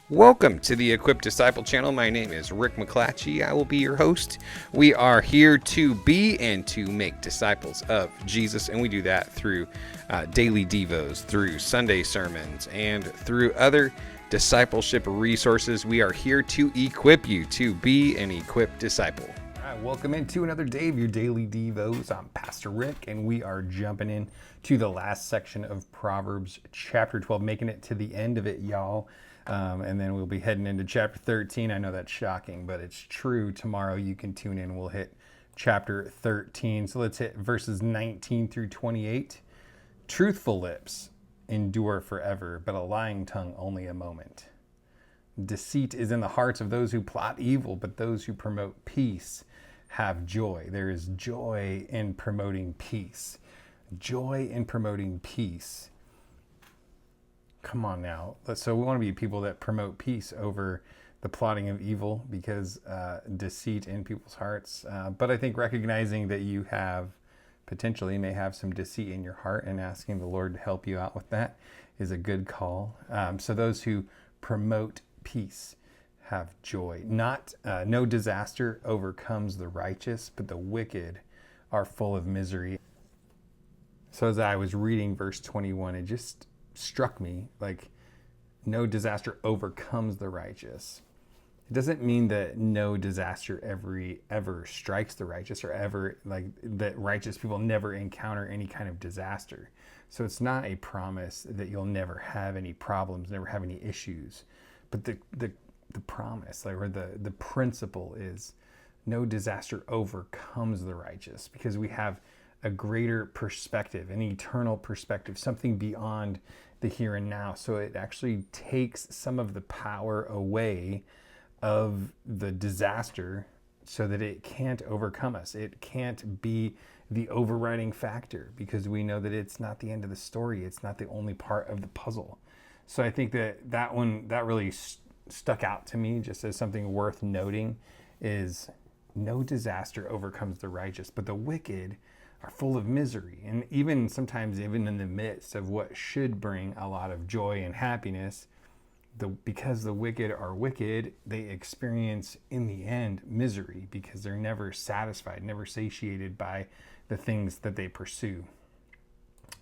Welcome to the Equipped Disciple channel. My name is Rick McClatchy. I will be your host. We are here to be and to make disciples of Jesus, and we do that through daily devos, through Sunday sermons, and through other discipleship resources. We are here to equip you to be an equipped disciple. All right, welcome into another day of your daily devos. I'm Pastor Rick, and we are jumping in to the last section of Proverbs chapter 12, making it to the end of it, y'all. And then we'll be heading into chapter 13. I know that's shocking, but it's true. Tomorrow you can tune in. We'll hit chapter 13. So let's hit verses 19 through 28. Truthful lips endure forever, but a lying tongue only a moment. Deceit is in the hearts of those who plot evil, but those who promote peace have joy. There is joy in promoting peace. Joy in promoting peace. Come on now. So we want to be people that promote peace over the plotting of evil, because deceit in people's hearts. But I think recognizing that you may have some deceit in your heart, and asking the Lord to help you out with that is a good call. So those who promote peace have joy. No disaster overcomes the righteous, but the wicked are full of misery. So as I was reading verse 21, it just struck me like no disaster overcomes the righteous. It doesn't mean that no disaster ever strikes the righteous, or ever like that righteous people never encounter any kind of disaster. So it's not a promise that you'll never have any problems, never have any issues. But the promise, or the principle is no disaster overcomes the righteous, because we have a greater perspective, an eternal perspective, something beyond the here and now. So it actually takes some of the power away of the disaster so that it can't overcome us. It can't be the overriding factor, because we know that it's not the end of the story. It's not the only part of the puzzle. So I think that really stuck out to me just as something worth noting, is no disaster overcomes the righteous, but the wicked are full of misery. And even sometimes, even in the midst of what should bring a lot of joy and happiness, because the wicked are wicked, they experience in the end misery, because they're never satisfied, never satiated by the things that they pursue.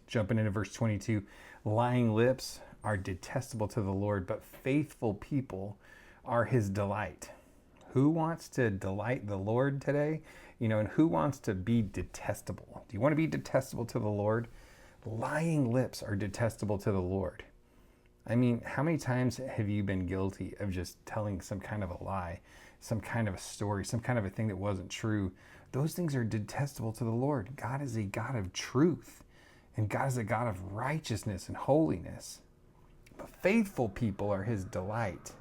Jumping into verse 22, lying lips are detestable to the Lord, but faithful people are his delight. Who wants to delight the Lord today? And who wants to be detestable? Do you want to be detestable to the Lord? Lying lips are detestable to the Lord. I mean, how many times have you been guilty of just telling some kind of a lie, some kind of a story, some kind of a thing that wasn't true? Those things are detestable to the Lord. God is a God of truth, and God is a God of righteousness and holiness. But faithful people are his delight.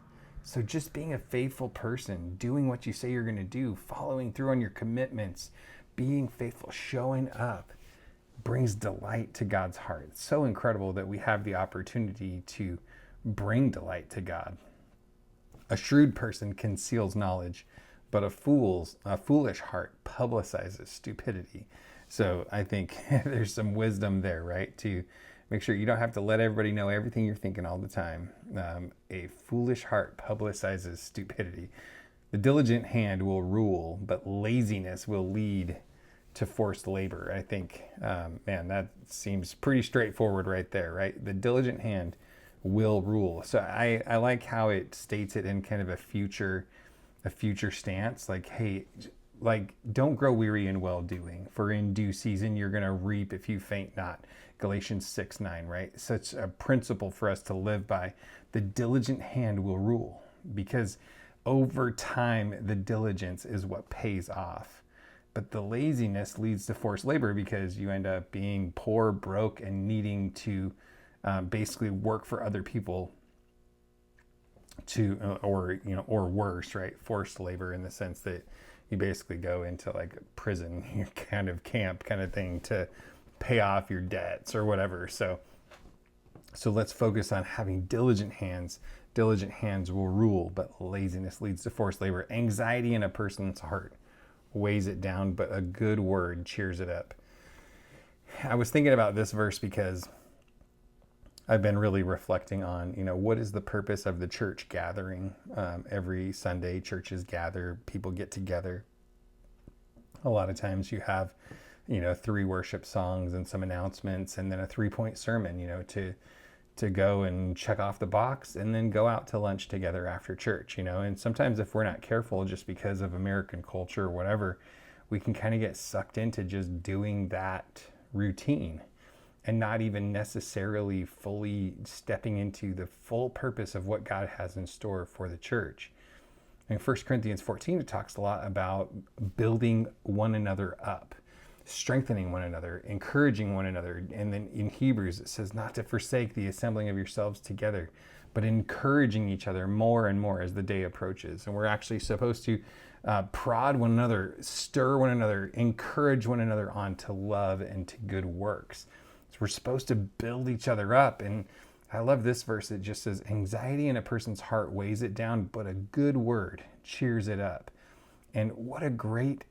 So just being a faithful person, doing what you say you're going to do, following through on your commitments, being faithful, showing up, brings delight to God's heart. It's so incredible that we have the opportunity to bring delight to God. A shrewd person conceals knowledge, but a foolish heart publicizes stupidity. So I think there's some wisdom there, right? To make sure you don't have to let everybody know everything you're thinking all the time. A foolish heart publicizes stupidity. The diligent hand will rule, but laziness will lead to forced labor. I think, that seems pretty straightforward right there, right? The diligent hand will rule. So I like how it states it in kind of a future stance. Like, hey, don't grow weary in well-doing, for in due season you're going to reap if you faint not. Galatians 6:9, right? Such a principle for us to live by. The diligent hand will rule, because over time the diligence is what pays off. But the laziness leads to forced labor, because you end up being poor, broke, and needing to basically work for other people or worse, right? Forced labor, in the sense that you basically go into like a prison, your kind of camp kind of thing, to pay off your debts or whatever. So let's focus on having diligent hands. Diligent hands will rule, but laziness leads to forced labor. Anxiety in a person's heart weighs it down, but a good word cheers it up. I was thinking about this verse because I've been really reflecting on, what is the purpose of the church gathering? Every Sunday, churches gather, people get together. A lot of times you have, three worship songs and some announcements, and then a 3-point sermon, to go and check off the box and then go out to lunch together after church, And sometimes if we're not careful, just because of American culture or whatever, we can kind of get sucked into just doing that routine and not even necessarily fully stepping into the full purpose of what God has in store for the church. In 1 Corinthians 14, it talks a lot about building one another up, strengthening one another, encouraging one another. And then in Hebrews, it says not to forsake the assembling of yourselves together, but encouraging each other more and more as the day approaches. And we're actually supposed to prod one another, stir one another, encourage one another on to love and to good works. So we're supposed to build each other up. And I love this verse. It just says, anxiety in a person's heart weighs it down, but a good word cheers it up. And what a great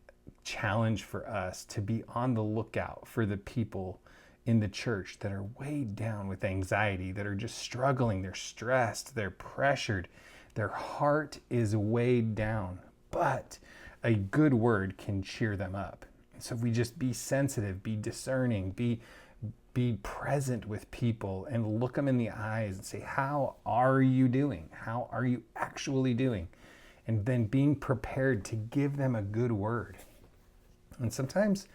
challenge for us to be on the lookout for the people in the church that are weighed down with anxiety, that are just struggling, they're stressed, they're pressured, their heart is weighed down, but a good word can cheer them up. So if we just be sensitive, be discerning, be present with people and look them in the eyes and say, how are you doing? How are you actually doing? And then being prepared to give them a good word. And sometimes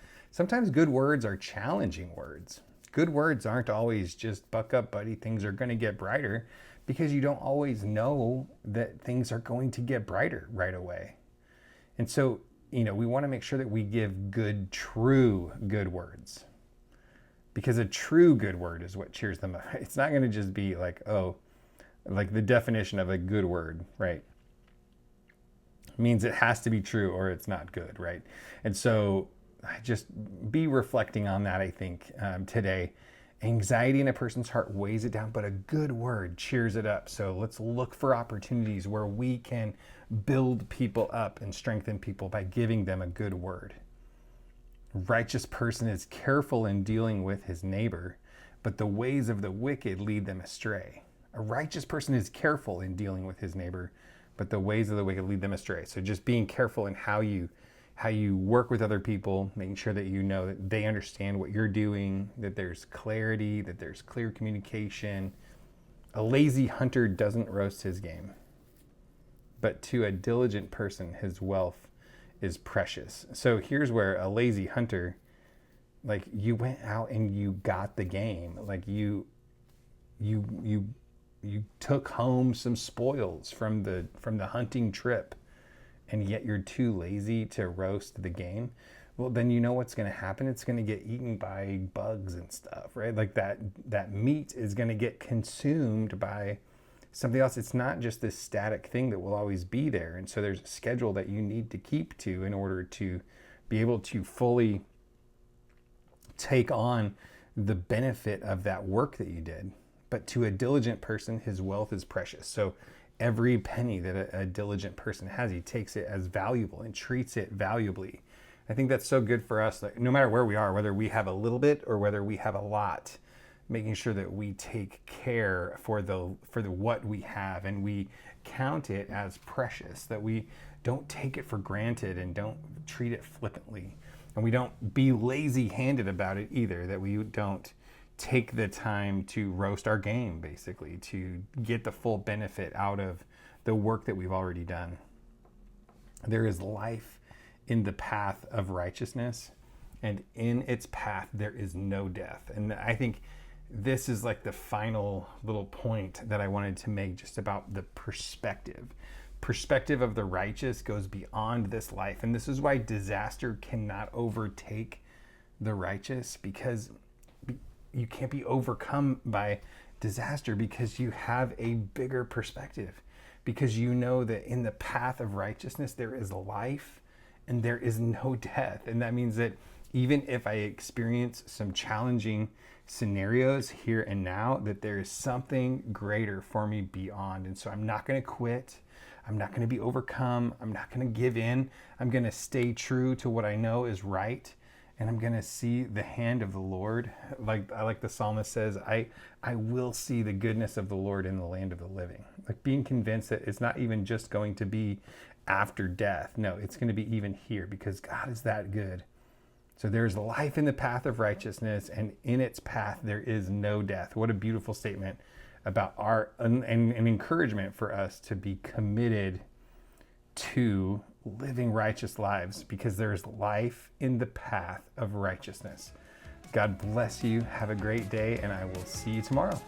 good words are challenging words. Good words aren't always just buck up, buddy, things are going to get brighter, because you don't always know that things are going to get brighter right away. And so, we want to make sure that we give good, true good words. Because a true good word is what cheers them up. It's not going to just be like, like the definition of a good word, right? It means it has to be true or it's not good, right? And so just be reflecting on that, I think, today. Anxiety in a person's heart weighs it down, but a good word cheers it up. So let's look for opportunities where we can build people up and strengthen people by giving them a good word. Righteous person is careful in dealing with his neighbor, but the ways of the wicked lead them astray. A righteous person is careful in dealing with his neighbor, but the ways of the wicked lead them astray. So just being careful in how you work with other people, making sure that you know that they understand what you're doing, that there's clarity, that there's clear communication. A lazy hunter doesn't roast his game, but to a diligent person, his wealth is precious. So here's where a lazy hunter, like, you went out and you got the game, like you took home some spoils from the hunting trip, and yet you're too lazy to roast the game. Well, then you know what's going to happen. It's going to get eaten by bugs and stuff, right? Like that meat is going to get consumed by something else. It's not just this static thing that will always be there. And so there's a schedule that you need to keep to in order to be able to fully take on the benefit of that work that you did. But to a diligent person, his wealth is precious. So every penny that a diligent person has, he takes it as valuable and treats it valuably. I think that's so good for us, like, no matter where we are, whether we have a little bit or whether we have a lot, making sure that we take care for the what we have, and we count it as precious, that we don't take it for granted and don't treat it flippantly, and we don't be lazy-handed about it either, that we don't take the time to roast our game, basically, to get the full benefit out of the work that we've already done. There is life in the path of righteousness, and in its path there is no death. And I think this is like the final little point that I wanted to make, just about the perspective of the righteous goes beyond this life. And this is why disaster cannot overtake the righteous, because you can't be overcome by disaster, because you have a bigger perspective, because you know that in the path of righteousness there is life and there is no death. And that means that even if I experience some challenging scenarios here and now, that there is something greater for me beyond. And so I'm not going to quit. I'm not going to be overcome. I'm not going to give in. I'm going to stay true to what I know is right. and I'm going to see the hand of the Lord. Like the psalmist says, I will see the goodness of the Lord in the land of the living. Like being convinced that it's not even just going to be after death. No, it's going to be even here because God is that good. So there's life in the path of righteousness, and in its path there is no death. What a beautiful statement about an encouragement for us to be committed to living righteous lives because there's life in the path of righteousness. God bless you. Have a great day, and I will see you tomorrow.